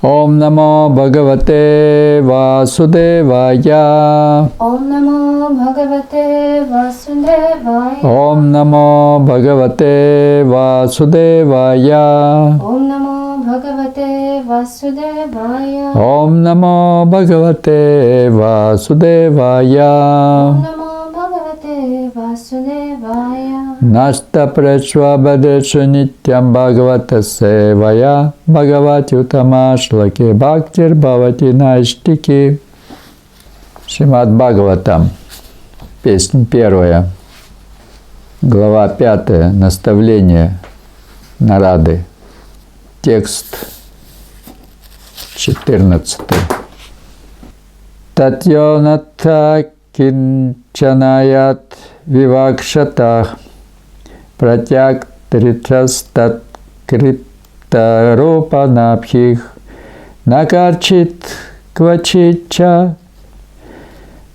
Ом намо Бхагавате Васудевая. Ом намо Бхагавате Васудевая. Ом намо Бхагавате Васудевая. Ом намо Бхагавате Васудевая. Ом намо Бхагавате Васудевая. Ом намо Бхагавате Васудевая. Наста пречва бадечу нитям Бхагавата севая. Бхагавати утамашлаки бхактир бхавати наштики. Шримад Бхагаватам. Песня 1. Глава 5. Наставление Нарады. Текст 14. Татьоната кинчанаят вивакшатах пратяк тритрастат криптарупанабхих накарчит квачича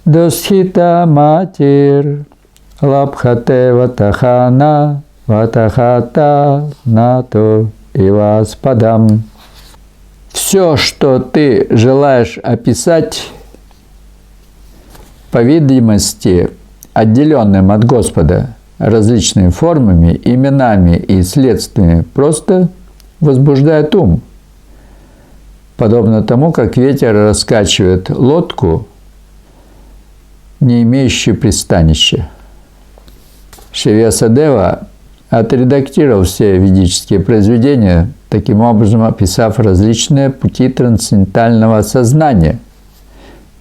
досхита матир лабхате ватахана ватахата нато иваспадам. Все, что ты желаешь описать, по видимости, отделенным от Господа различными формами, именами и следствиями, просто возбуждает ум, подобно тому, как ветер раскачивает лодку, не имеющую пристанища. Шри Вьясадева отредактировал все ведические произведения, таким образом описав различные пути трансцендентального сознания,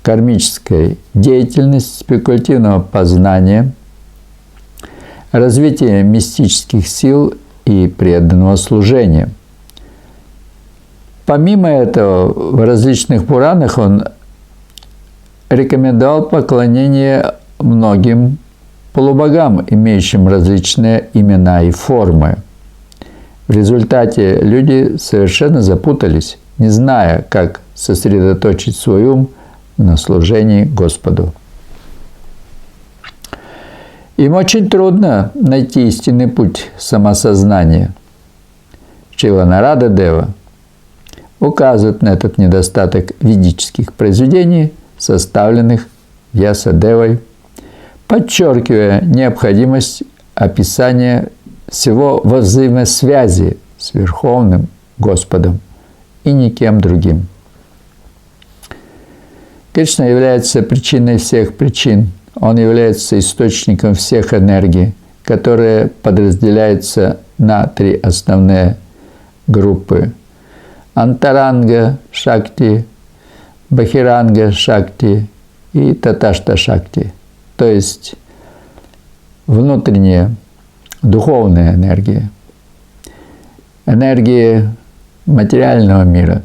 кармической деятельности, спекулятивного познания, развития мистических сил и преданного служения. Помимо этого, в различных Пуранах он рекомендовал поклонение многим полубогам, имеющим различные имена и формы. В результате люди совершенно запутались, не зная, как сосредоточить свой ум на служении Господу. Им очень трудно найти истинный путь самосознания. Шрила Нарада Дева указывает на этот недостаток ведических произведений, составленных Вьясадевой, подчеркивая необходимость описания всего во взаимосвязи с Верховным Господом и никем другим. Кришна является причиной всех причин. Он является источником всех энергий, которые подразделяются на 3 основные группы: Антаранга Шакти, Бахиранга Шакти и Таташта Шакти, то есть внутренняя духовная энергия, энергии материального мира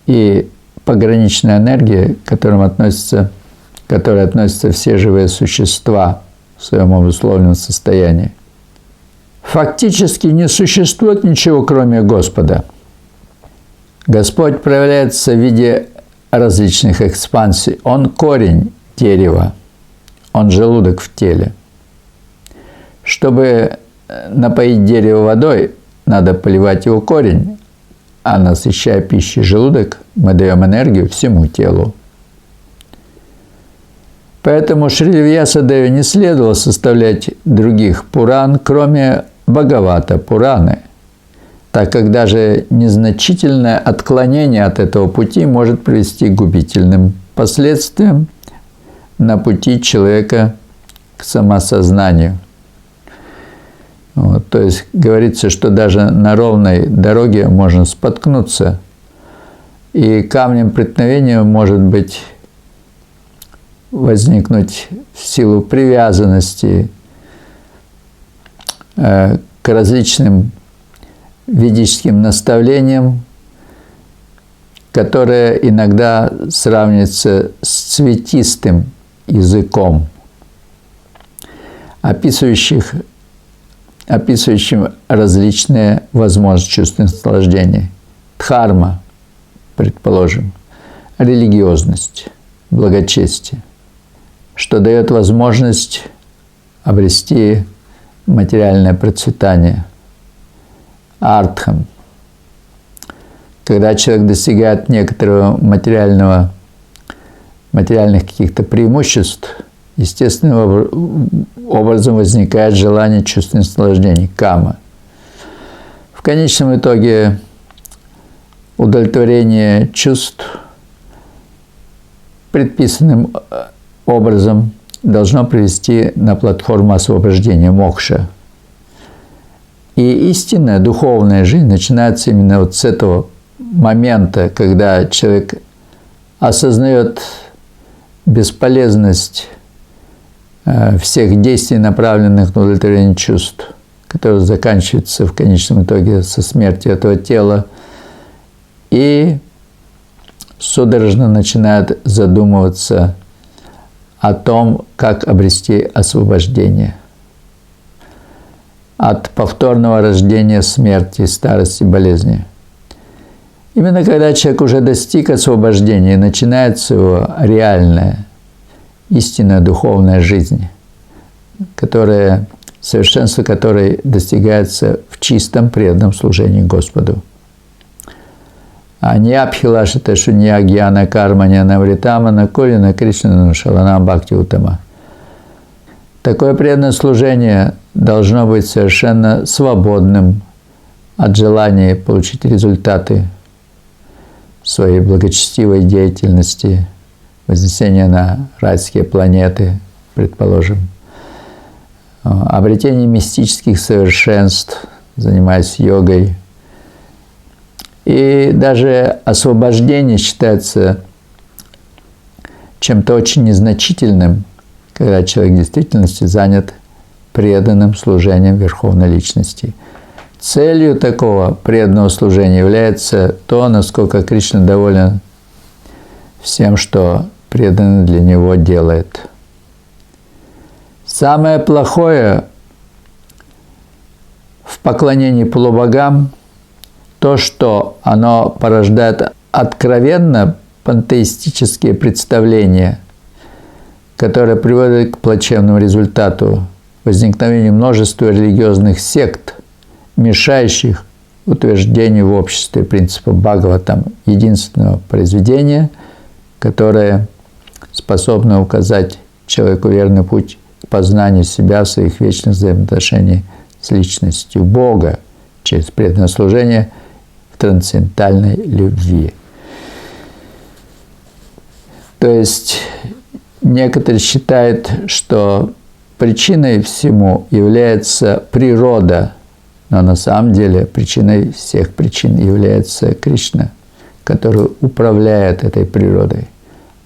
и пограничная энергия, к которой относятся все живые существа в своем обусловленном состоянии. Фактически не существует ничего, кроме Господа. Господь проявляется в виде различных экспансий. Он корень дерева, он желудок в теле. Чтобы напоить дерево водой, надо поливать его корень, а насыщая пищей желудок, мы даем энергию всему телу. Поэтому Шри Вьясадеве не следовало составлять других Пуран, кроме Бхагавата Пураны, так как даже незначительное отклонение от этого пути может привести к губительным последствиям на пути человека к самосознанию. То есть говорится, что даже на ровной дороге можно споткнуться, и камнем преткновения может возникнуть в силу привязанности к различным ведическим наставлениям, которые иногда сравниваются с цветистым языком, описывающим различные возможности чувственных наслаждений. Дхарма, предположим, религиозность, благочестие, что дает возможность обрести материальное процветание. Артхам, Когда человек достигает некоторого материальных каких-то преимуществ, естественным образом возникает желание чувственных наслаждений, кама. В конечном итоге удовлетворение чувств предписанным образом должно привести на платформу освобождения, мокша. И истинная духовная жизнь начинается именно вот с этого момента, когда человек осознает бесполезность всех действий, направленных на удовлетворение чувств, которые заканчиваются в конечном итоге со смертью этого тела, и судорожно начинает задумываться о том, как обрести освобождение от повторного рождения, смерти, старости, болезни. Именно когда человек уже достиг освобождения, начинается его реальная, истинная духовная жизнь, совершенство которой достигается в чистом преданном служении Господу. А не абхилашата шунья гьяна карманя навритамана колина кришна шалана бхакти утама. Такое преданное служение должно быть совершенно свободным от желания получить результаты своей благочестивой деятельности, вознесения на райские планеты, предположим, обретение мистических совершенств, занимаясь йогой. И даже освобождение считается чем-то очень незначительным, когда человек в действительности занят преданным служением Верховной Личности. Целью такого преданного служения является то, насколько Кришна доволен всем, что преданный для него делает. Самое плохое в поклонении полубогам то, что оно порождает откровенно пантеистические представления, которые приводят к плачевному результату, возникновению множества религиозных сект, мешающих утверждению в обществе принципа Бхагаватам, единственного произведения, которое способно указать человеку верный путь к познанию себя в своих вечных взаимоотношениях с личностью Бога через преданное служение в трансцендентальной любви. То есть некоторые считают, что причиной всему является природа, но на самом деле причиной всех причин является Кришна, который управляет этой природой.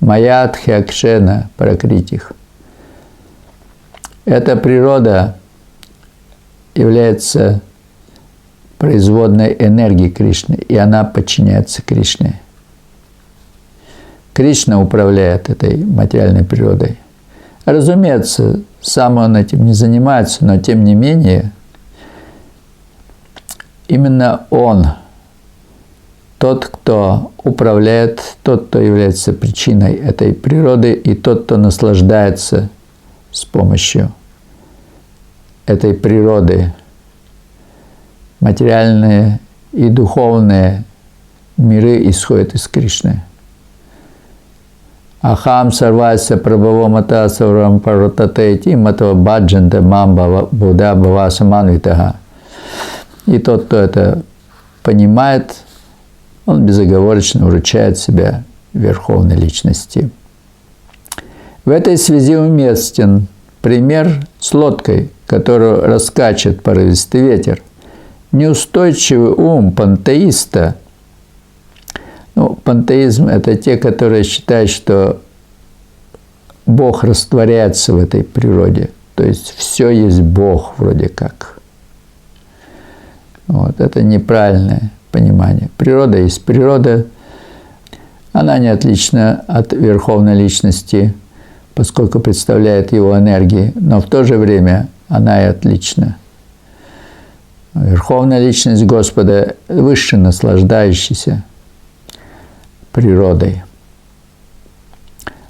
Маят хякшена пракритих. Эта природа является производной энергией Кришны, и она подчиняется Кришне. Кришна управляет этой материальной природой. Разумеется, сам он этим не занимается, но тем не менее, именно он, тот, кто управляет, тот, кто является причиной этой природы, и тот, кто наслаждается с помощью этой природы. Материальные и духовные миры исходят из Кришны. Ахам сарвася прабхавамата саврам парататети матва баджанта мамба буда бава саманвитага. И тот, кто это понимает, он безоговорочно вручает себя Верховной Личности. В этой связи уместен пример с лодкой, которую раскачивает порывистый ветер. Неустойчивый ум пантеиста, пантеизм – это те, которые считают, что Бог растворяется в этой природе, то есть все есть Бог вроде как. Это неправильное понимание. Природа есть природа, она не отлична от Верховной Личности, поскольку представляет его энергии, но в то же время она и отлична. Верховная Личность Господа выше наслаждающаяся природой.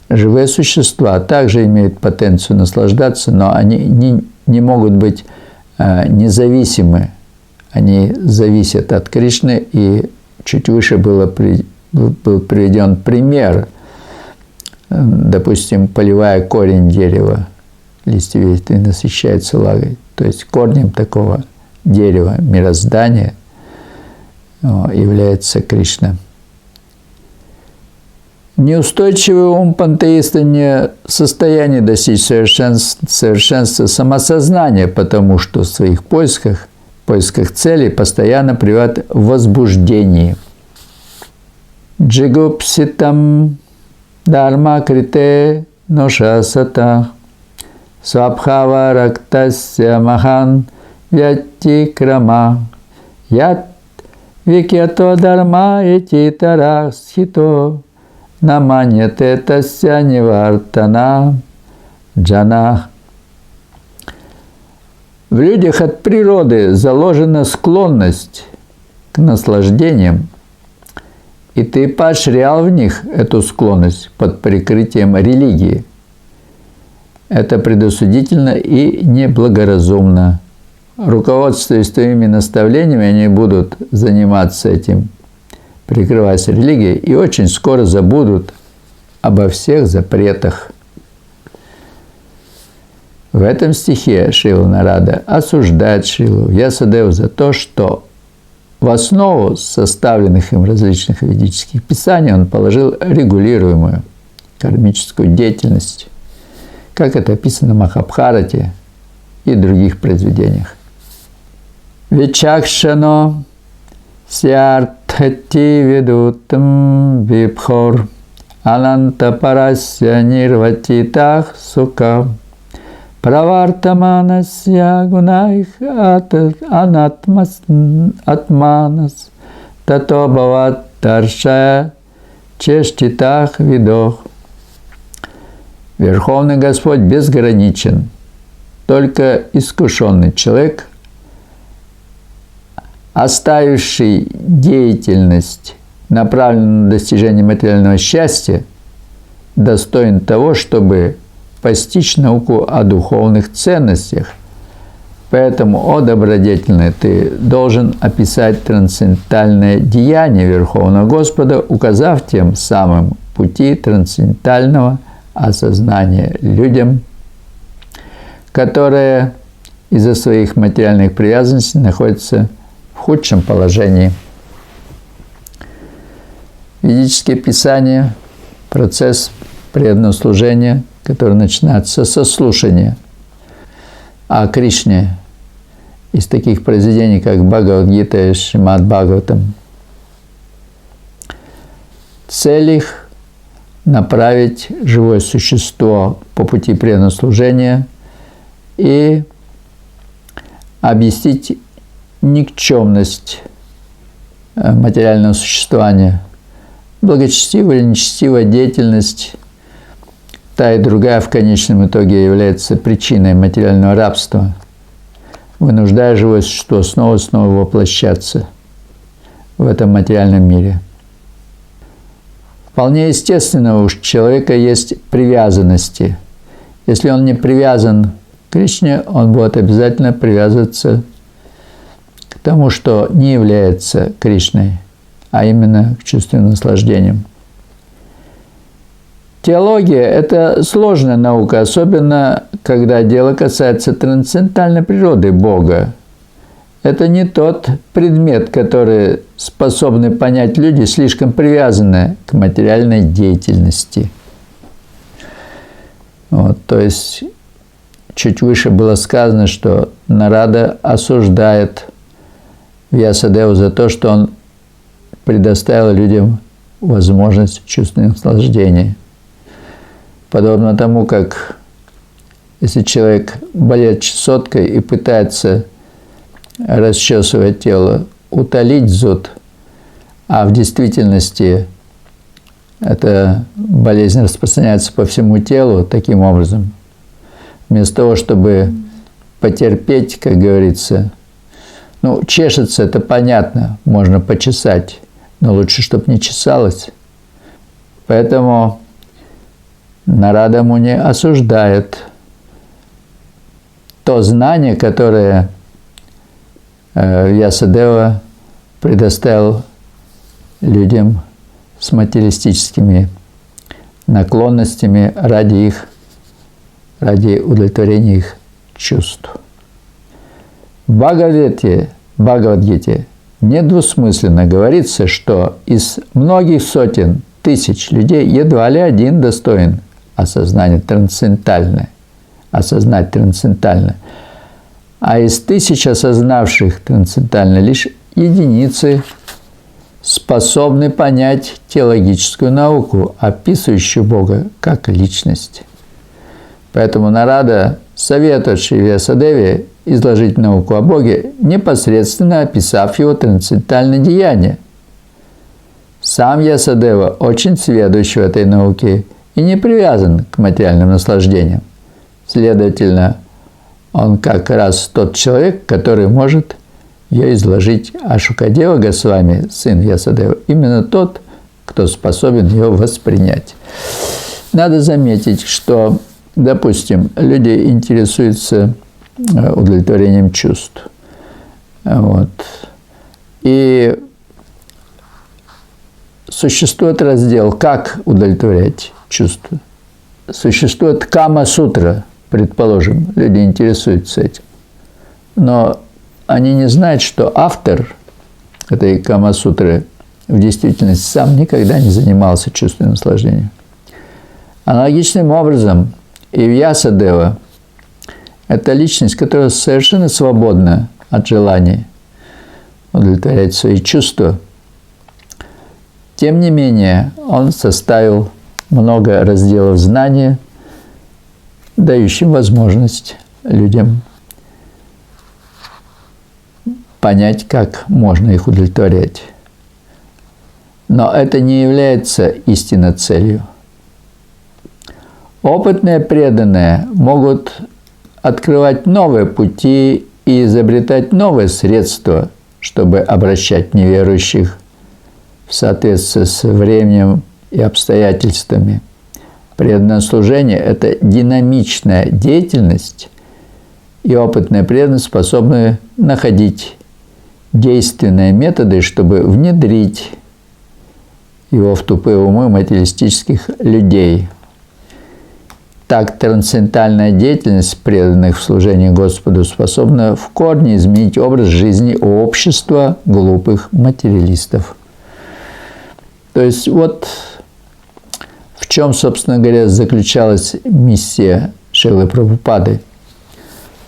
Живые существа также имеют потенцию наслаждаться, но они не могут быть независимы. Они зависят от Кришны, и чуть выше был приведен пример. Допустим, поливая корень дерева, листья насыщается влагой. То есть корнем такого дерева мироздания является Кришна. Неустойчивый ум пантеиста не в состоянии достичь совершенства самосознания, потому что в своих поисках целей постоянно пребывает в возбуждении. Джигупситам дарма крите ношасата свабхава рактасya махан вятикрама ят викято дарма этитара схито наманьяте тася нивартана джана. В людях от природы заложена склонность к наслаждениям, и ты поощрял в них эту склонность под прикрытием религии. Это предосудительно и неблагоразумно. Руководствуясь твоими наставлениями, они будут заниматься этим, прикрываясь религией, и очень скоро забудут обо всех запретах. В этом стихе Шрила Нарада осуждает Шрилу Вьясадеву за то, что в основу составленных им различных ведических писаний он положил регулируемую кармическую деятельность, как это описано в Махабхарате и других произведениях. Вичакшано сяртхати видутам випхор анантапарасya нирватитах сука правартаманасya гунайх атманас тато бхават таршая чештитах видох. Верховный Господь безграничен. Только искушенный человек, оставивший деятельность, направленную на достижение материального счастья, достоин того, чтобы постичь науку о духовных ценностях. Поэтому, о добродетельный, ты должен описать трансцендентальное деяние Верховного Господа, указав тем самым пути трансцендентального осознания людям, которые из-за своих материальных привязанностей находятся в худшем положении. Ведические писания – процесс преданного служения, который начинается со слушания о Кришне из таких произведений, как Бхагавад-гита и Шримад Бхагаватам. Цель их – направить живое существо по пути преданного служения и объяснить никчемность материального существования. Благочестивая или нечестивая деятельность, та и другая в конечном итоге является причиной материального рабства, вынуждая живое существо снова и снова воплощаться в этом материальном мире. Вполне естественно, у человека есть привязанности. Если он не привязан к Кришне, он будет обязательно привязываться к тому, что не является Кришной, а именно к чувственным наслаждениям. Теология – это сложная наука, особенно когда дело касается трансцендентальной природы Бога. Это не тот предмет, который способны понять люди, слишком привязанные к материальной деятельности. То есть, чуть выше было сказано, что Нарада осуждает Вьясадеву за то, что он предоставил людям возможность чувственных наслаждений. Подобно тому, как если человек болеет чесоткой и пытается, расчесывая тело, утолить зуд, а в действительности эта болезнь распространяется по всему телу таким образом, вместо того, чтобы потерпеть, как говорится, чешется, это понятно, можно почесать, но лучше, чтобы не чесалось. Поэтому Нарада Муни осуждает то знание, которое Вьясадева предоставил людям с материалистическими наклонностями ради удовлетворения их чувств. В Бхагавадгите недвусмысленно говорится, что из многих сотен тысяч людей едва ли один достоин осознать трансцендентальное. А из тысяч осознавших трансцендентальное лишь единицы способны понять теологическую науку, описывающую Бога как личность. Поэтому Нарада советует Шри Вьясадеве изложить науку о Боге, непосредственно описав его трансцендентальное деяние. Сам Вьясадева очень сведущ в этой науке и не привязан к материальным наслаждениям. Следовательно, он как раз тот человек, который может ее изложить. А Шукадева Госвами, сын Вьясадева, именно тот, кто способен ее воспринять. Надо заметить, что, допустим, люди интересуются удовлетворением чувств. Вот. И существует раздел «Как удовлетворять чувства». Существует Кама-сутра, предположим, люди интересуются этим. Но они не знают, что автор этой Кама-сутры в действительности сам никогда не занимался чувственным наслаждением. Аналогичным образом и Вьясадева – это личность, которая совершенно свободна от желания удовлетворять свои чувства. Тем не менее, он составил много разделов знания, дающих возможность людям понять, как можно их удовлетворять. Но это не является истинной целью. Опытные преданные могут открывать новые пути и изобретать новые средства, чтобы обращать неверующих в соответствии с временем и обстоятельствами. Преданное служение – это динамичная деятельность, и опытные преданные способны находить действенные методы, чтобы внедрить его в тупые умы материалистических людей. Так, трансцендентальная деятельность преданных в служении Господу способна в корне изменить образ жизни общества глупых материалистов. То есть вот в чем, собственно говоря, заключалась миссия Шрилы Прабхупады.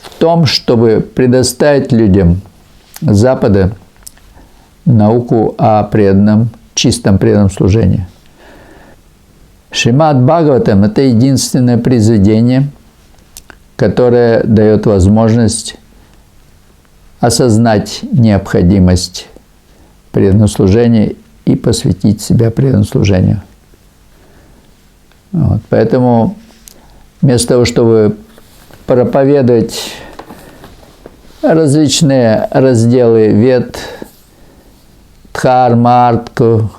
В том, чтобы предоставить людям Запада науку о преданном, чистом преданном служении. Шримад Бхагаватам – это единственное произведение, которое дает возможность осознать необходимость преданного служения и посвятить себя преданному служению. Вот. Поэтому вместо того, чтобы проповедовать различные разделы Вед, Дхарма, Артху,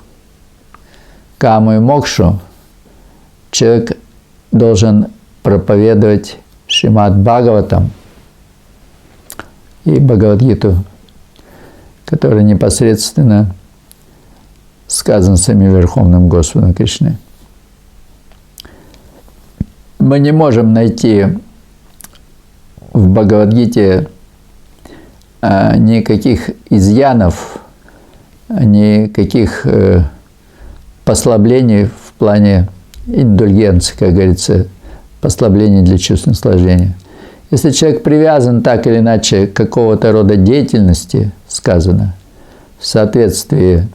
Каму и Мокшу, человек должен проповедовать Шримад Бхагаватам и Бхагавадгиту, который непосредственно сказан самим Верховным Господом Кришной. Мы не можем найти в Бхагавадгите никаких изъянов, никаких послаблений в плане индульгенции, как говорится, послаблений для чувственного наслаждения. Если человек привязан так или иначе к какого-то рода деятельности, сказано, в соответствии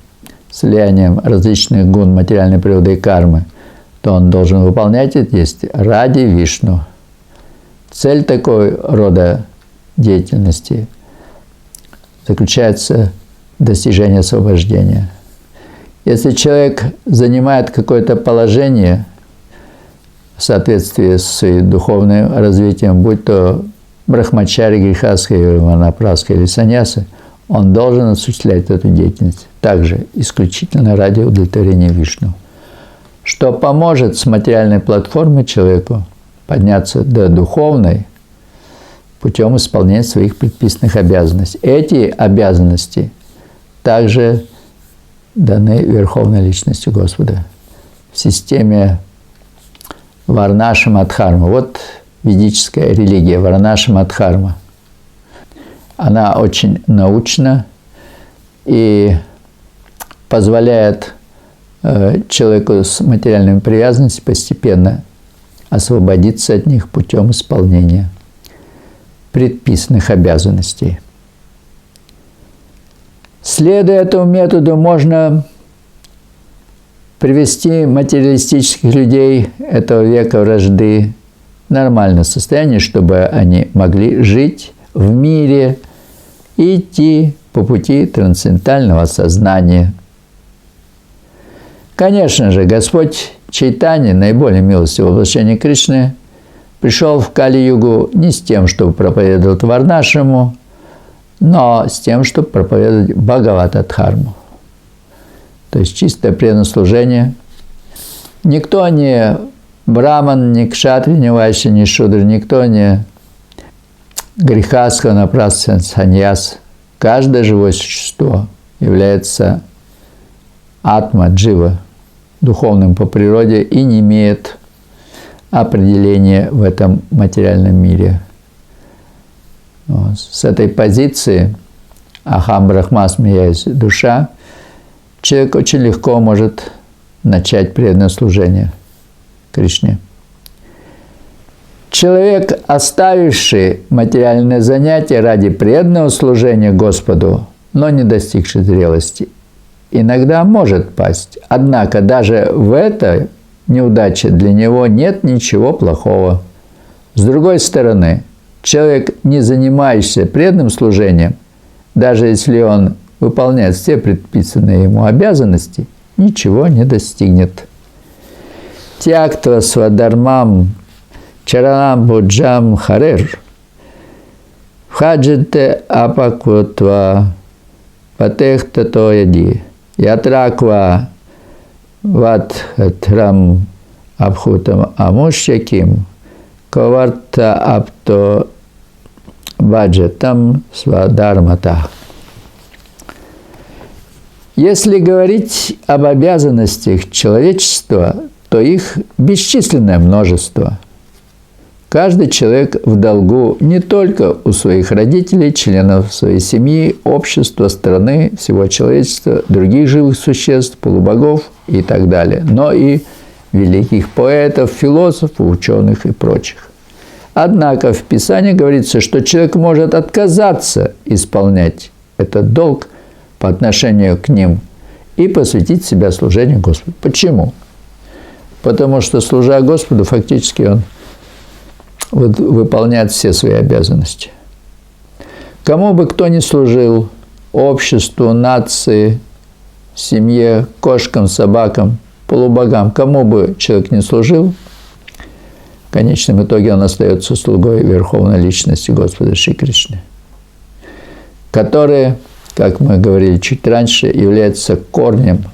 с влиянием различных гун материальной природы и кармы, то он должен выполнять это действие ради Вишну. Цель такой рода деятельности заключается в достижении освобождения. Если человек занимает какое-то положение в соответствии с своим духовным развитием, будь то брахмачари, грихастха, ванапраска или саньяса, он должен осуществлять эту деятельность также исключительно ради удовлетворения Вишну, что поможет с материальной платформы человеку подняться до духовной путем исполнения своих предписанных обязанностей. Эти обязанности также даны Верховной Личности Господа в системе Варнашрама-дхарма. Вот ведическая религия Варнашрама-дхарма. Она очень научна и позволяет человеку с материальными привязанностями постепенно освободиться от них путем исполнения предписанных обязанностей. Следуя этому методу, можно привести материалистических людей этого века вражды в нормальное состояние, чтобы они могли жить в мире и идти по пути трансцендентального сознания. Конечно же, Господь Чайтанья, наиболее милостивое воплощение Кришны, пришел в Кали-югу не с тем, чтобы проповедовать Варнашраму, но с тем, чтобы проповедовать Бхагавата-дхарму. То есть чистое преданное служение. Никто не браман, ни кшатри, ни вайши, ни шудр, никто не грехастха, напрасен, саньяс. Каждое живое существо является атма, джива, духовным по природе и не имеет определения в этом материальном мире. Вот. С этой позиции ахам брахмасми, я есть душа, человек очень легко может начать преданное служение Кришне. Человек, оставивший материальное занятие ради преданного служения Господу, но не достигший зрелости, иногда может пасть. Однако даже в этой неудаче для него нет ничего плохого. С другой стороны, человек, не занимающийся преданным служением, даже если он выполняет все предписанные ему обязанности, ничего не достигнет. Тяктва свадармам чаранам буджам харер вхаджите апакватва патехта тояди ятраква ватхатрам абхутам амушьяким коварта апто баджатам свадармата. Если говорить об обязанностях человечества, то их бесчисленное множество. Каждый человек в долгу не только у своих родителей, членов своей семьи, общества, страны, всего человечества, других живых существ, полубогов и так далее, но и великих поэтов, философов, ученых и прочих. Однако в Писании говорится, что человек может отказаться исполнять этот долг по отношению к ним и посвятить себя служению Господу. Почему? Потому что, служа Господу, фактически он выполняет все свои обязанности. Кому бы кто ни служил, обществу, нации, семье, кошкам, собакам, полубогам, кому бы человек ни служил, в конечном итоге он остается слугой Верховной Личности Господа Шри Кришны, который, как мы говорили чуть раньше, является корнем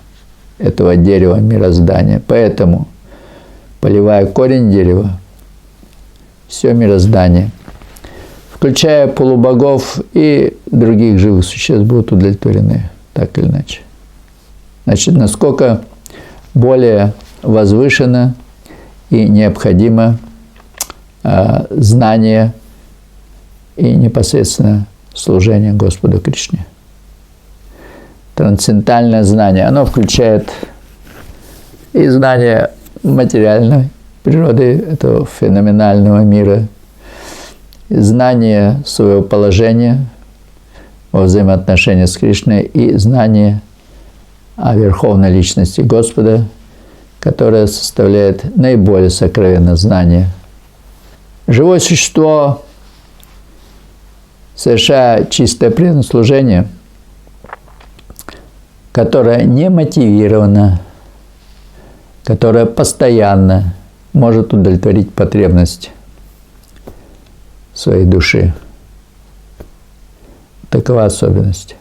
этого дерева мироздания. Поэтому, поливая корень дерева, все мироздание, включая полубогов и других живых существ, будут удовлетворены, так или иначе. Значит, насколько более возвышено и необходимо знание и непосредственно служение Господу Кришне. Трансцендентальное знание, оно включает и знание материальной природы этого феноменального мира, знание своего положения во взаимоотношениях с Кришной и знание о Верховной Личности Господа, которое составляет наиболее сокровенное знание. Живое существо, совершая чистое преданное служение, которое не мотивировано, которое постоянно может удовлетворить потребность своей души. Такова особенность.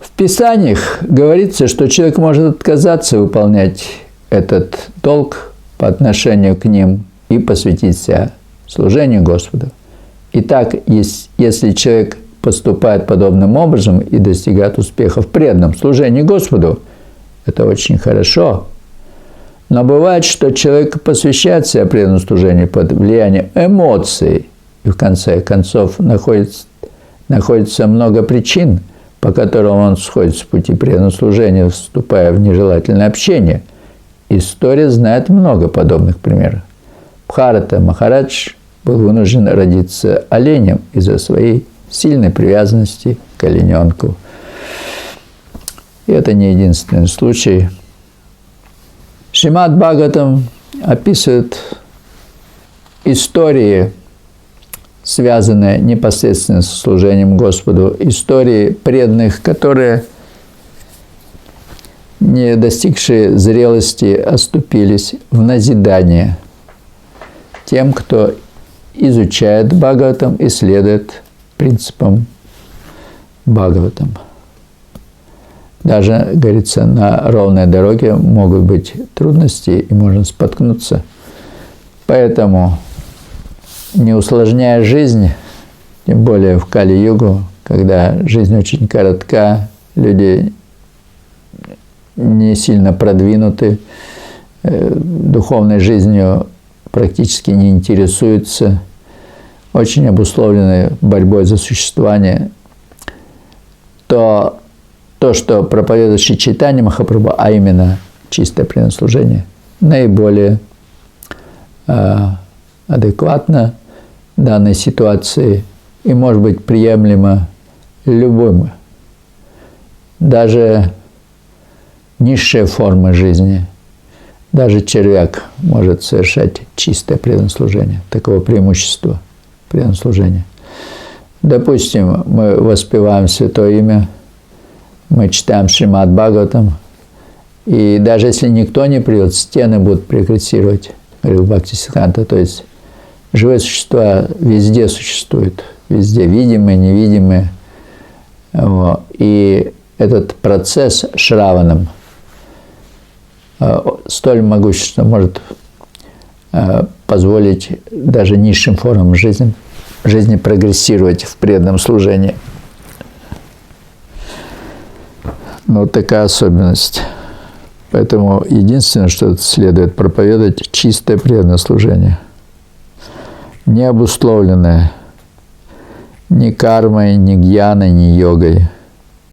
В Писаниях говорится, что человек может отказаться выполнять этот долг по отношению к ним и посвятить себя служению Господу. Итак, если человек поступают подобным образом и достигают успеха в преданном служении Господу. Это очень хорошо. Но бывает, что человек посвящает себя преданному служению под влиянием эмоций, и в конце концов находится много причин, по которым он сходит с пути преданного служения, вступая в нежелательное общение. История знает много подобных примеров. Бхарата Махарадж был вынужден родиться оленем из-за своей сильной привязанности к олененку. И это не единственный случай. Шримад Бхагаватам описывает истории, связанные непосредственно со служением Господу, истории преданных, которые, не достигшие зрелости, оступились в назидание тем, кто изучает Бхагаватам и следует принципам Бхагаватам. Даже, говорится, на ровной дороге могут быть трудности и можно споткнуться. Поэтому, не усложняя жизнь, тем более в Кали-югу, когда жизнь очень коротка, люди не сильно продвинуты, духовной жизнью практически не интересуются, очень обусловлены борьбой за существование, то, что проповедует Шри Чайтанья Махапрабху, а именно чистое преданное служение, наиболее адекватно данной ситуации и может быть приемлемо любым. Даже низшая форма жизни, даже червяк может совершать чистое преданное служение. Такого преимущества преданного служения. Допустим, мы воспеваем Святое Имя, мы читаем Шримад Бхагаватам, и даже если никто не придет, стены будут прегрессировать, говорил Бхактисиддханта. То есть живые существа везде существуют, везде видимые, невидимые. И этот процесс шраваном столь могущественно может позволить даже низшим формам жизни прогрессировать в преданном служении. Но вот такая особенность. Поэтому единственное, что следует проповедовать, чистое преданное служение. Не обусловленное ни кармой, ни гьяной, ни йогой.